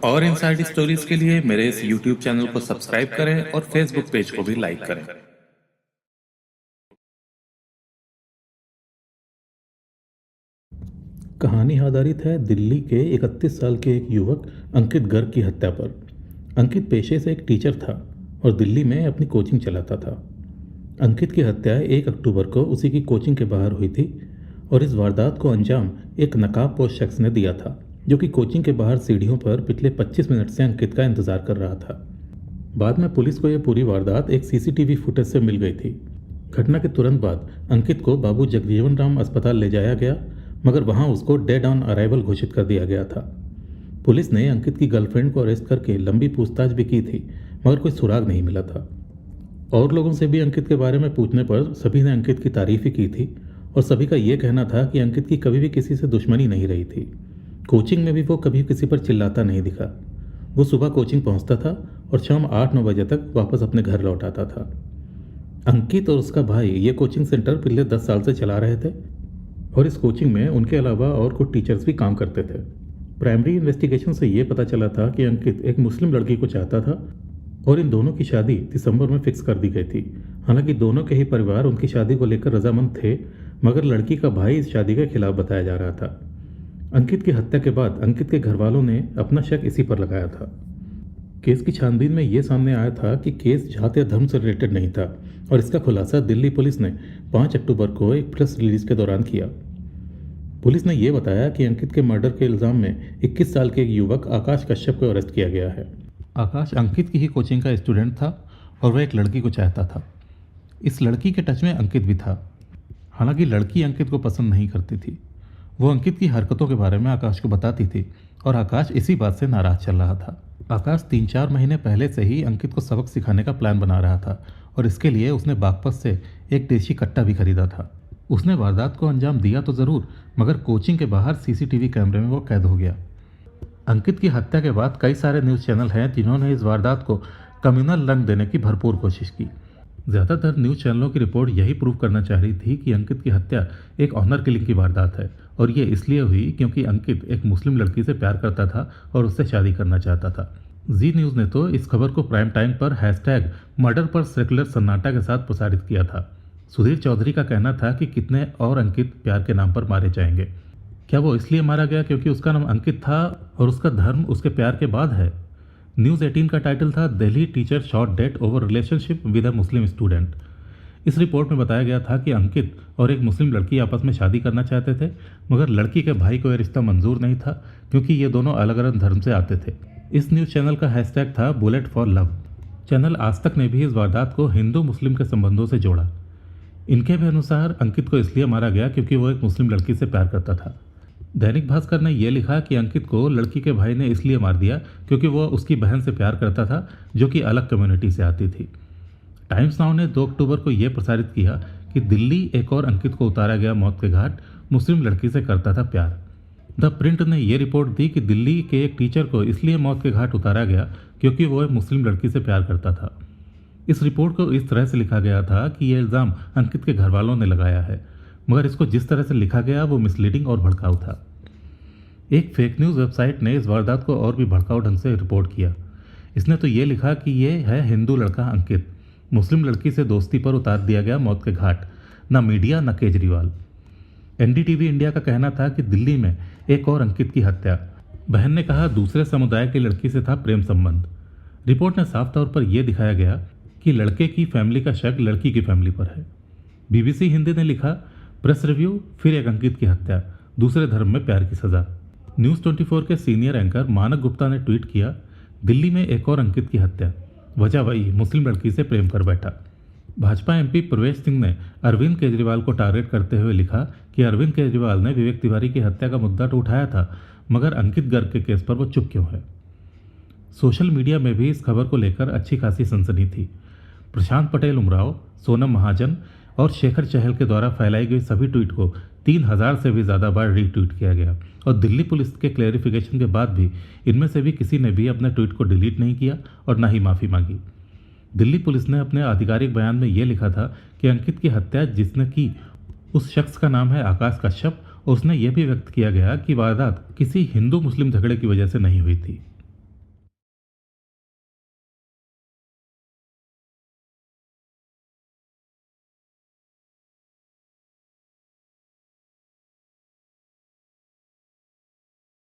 और inside stories के लिए मेरे इस YouTube चैनल को सब्सक्राइब करें और Facebook पेज को भी लाइक करें। कहानी आधारित है दिल्ली के 31 साल के एक युवक अंकित गर्ग की हत्या पर। अंकित पेशे से एक टीचर था और दिल्ली में अपनी कोचिंग चलाता था। अंकित की हत्या 1 अक्टूबर को उसी की कोचिंग के बाहर हुई थी और इस वारदात को अंजाम एक नकाबपोश शख्स ने दिया था, जो कि कोचिंग के बाहर सीढ़ियों पर पिछले 25 मिनट से अंकित का इंतजार कर रहा था। बाद में पुलिस को यह पूरी वारदात एक सीसीटीवी फुटेज से मिल गई थी। घटना के तुरंत बाद अंकित को बाबू जगजीवन राम अस्पताल ले जाया गया, मगर वहां उसको डेड ऑन अराइवल घोषित कर दिया गया था। पुलिस ने अंकित की गर्लफ्रेंड को अरेस्ट करके लंबी पूछताछ भी की थी, मगर कोई सुराग नहीं मिला था। और लोगों से भी अंकित के बारे में पूछने पर सभी ने अंकित की तारीफ ही की थी और सभी का ये कहना था कि अंकित की कभी भी किसी से दुश्मनी नहीं रही थी। कोचिंग में भी वो कभी किसी पर चिल्लाता नहीं दिखा। वो सुबह कोचिंग पहुंचता था और शाम 8-9 बजे तक वापस अपने घर लौट आता था। अंकित और उसका भाई ये कोचिंग सेंटर पिछले 10 साल से चला रहे थे और इस कोचिंग में उनके अलावा और कुछ टीचर्स भी काम करते थे। प्राइमरी इन्वेस्टिगेशन से ये पता चला था कि अंकित एक मुस्लिम लड़की को चाहता था और इन दोनों की शादी दिसंबर में फिक्स कर दी गई थी। हालांकि दोनों के ही परिवार उनकी शादी को लेकर रजामंद थे, मगर लड़की का भाई इस शादी के खिलाफ बताया जा रहा था। अंकित की हत्या के बाद अंकित के घर वालों ने अपना शक इसी पर लगाया था। केस की छानबीन में ये सामने आया था कि केस जात या धर्म से रिलेटेड नहीं था और इसका खुलासा दिल्ली पुलिस ने 5 अक्टूबर को एक प्रेस रिलीज के दौरान किया। पुलिस ने यह बताया कि अंकित के मर्डर के इल्जाम में 21 साल के एक युवक आकाश कश्यप को अरेस्ट किया गया है। आकाश अंकित की ही कोचिंग का स्टूडेंट था और वह एक लड़की को चाहता था। इस लड़की के टच में अंकित भी था। हालांकि लड़की अंकित को पसंद नहीं करती थी। वो अंकित की हरकतों के बारे में आकाश को बताती थी और आकाश इसी बात से नाराज चल रहा था। आकाश 3-4 महीने पहले से ही अंकित को सबक सिखाने का प्लान बना रहा था और इसके लिए उसने बागपत से एक देशी कट्टा भी खरीदा था। उसने वारदात को अंजाम दिया तो ज़रूर, मगर कोचिंग के बाहर सीसीटीवी कैमरे में वो कैद हो गया। अंकित की हत्या के बाद कई सारे न्यूज़ चैनल हैं जिन्होंने इस वारदात को कम्युनल रंग देने की भरपूर कोशिश की। ज़्यादातर न्यूज़ चैनलों की रिपोर्ट यही प्रूव करना चाह रही थी कि अंकित की हत्या एक ऑनर किलिंग की वारदात है और ये इसलिए हुई क्योंकि अंकित एक मुस्लिम लड़की से प्यार करता था और उससे शादी करना चाहता था। जी न्यूज़ ने तो इस खबर को प्राइम टाइम पर #मर्डर पर सेकुलर सन्नाटा के साथ प्रसारित किया था। सुधीर चौधरी का कहना था कि कितने और अंकित प्यार के नाम पर मारे जाएंगे। क्या वो इसलिए मारा गया क्योंकि उसका नाम अंकित था और उसका धर्म उसके प्यार के बाद है? न्यूज़ 18 का टाइटल था Delhi teacher shot dead over relationship with a Muslim student. इस रिपोर्ट में बताया गया था कि अंकित और एक मुस्लिम लड़की आपस में शादी करना चाहते थे, मगर लड़की के भाई को यह रिश्ता मंजूर नहीं था क्योंकि ये दोनों अलग अलग धर्म से आते थे। इस न्यूज़ चैनल का हैशटैग था बुलेट फॉर लव। चैनल आज तक ने भी इस वारदात को हिंदू मुस्लिम के संबंधों से जोड़ा। इनके भी अनुसार अंकित को इसलिए मारा गया क्योंकि वो एक मुस्लिम लड़की से प्यार करता था। दैनिक भास्कर ने यह लिखा कि अंकित को लड़की के भाई ने इसलिए मार दिया क्योंकि वो उसकी बहन से प्यार करता था जो कि अलग कम्युनिटी से आती थी। टाइम्स नाउ ने 2 अक्टूबर को यह प्रसारित किया कि दिल्ली एक और अंकित को उतारा गया मौत के घाट, मुस्लिम लड़की से करता था प्यार। द प्रिंट ने यह रिपोर्ट दी कि दिल्ली के एक टीचर को इसलिए मौत के घाट उतारा गया क्योंकि वो एक मुस्लिम लड़की से प्यार करता था। इस रिपोर्ट को इस तरह से लिखा गया था कि यह इल्ज़ाम अंकित के घर वालों ने लगाया है, मगर इसको जिस तरह से लिखा गया वो मिसलीडिंग और भड़काऊ था। एक फेक न्यूज़ वेबसाइट ने इस वारदात को और भी भड़काऊ ढंग से रिपोर्ट किया। इसने तो ये लिखा कि ये है हिंदू लड़का अंकित, मुस्लिम लड़की से दोस्ती पर उतार दिया गया मौत के घाट। ना मीडिया ना केजरीवाल। एनडीटीवी इंडिया का कहना था कि दिल्ली में एक और अंकित की हत्या। बहन ने कहा दूसरे समुदाय की लड़की से था प्रेम संबंध। रिपोर्ट में साफ तौर पर यह दिखाया गया कि लड़के की फैमिली का शक लड़की की फैमिली पर है। बीबीसी हिंदी ने लिखा प्रेस रिव्यू, फिर एक अंकित की हत्या, दूसरे धर्म में प्यार की सजा। न्यूज़ 24 के सीनियर एंकर मानक गुप्ता ने ट्वीट किया दिल्ली में एक और अंकित की हत्या, वजह वही मुस्लिम लड़की से प्रेम कर बैठा। भाजपा एमपी प्रवेश सिंह ने अरविंद केजरीवाल को टारगेट करते हुए लिखा कि अरविंद केजरीवाल ने विवेक तिवारी की हत्या का मुद्दा तो उठाया था, मगर अंकित गर्ग के केस पर वो चुप क्यों है? सोशल मीडिया में भी इस खबर को लेकर अच्छी खासी सनसनी थी। प्रशांत पटेल उमराव, सोनम महाजन और शेखर चहल के द्वारा फैलाई गई सभी ट्वीट को 3000 से भी ज़्यादा बार रीट्वीट किया गया और दिल्ली पुलिस के क्लैरिफिकेशन के बाद भी इनमें से भी किसी ने भी अपने ट्वीट को डिलीट नहीं किया और ना ही माफ़ी मांगी। दिल्ली पुलिस ने अपने आधिकारिक बयान में यह लिखा था कि अंकित की हत्या जिसने की उस शख्स का नाम है आकाश कश्यप और उसने यह भी व्यक्त किया गया कि वारदात किसी हिंदू मुस्लिम झगड़े की वजह से नहीं हुई थी।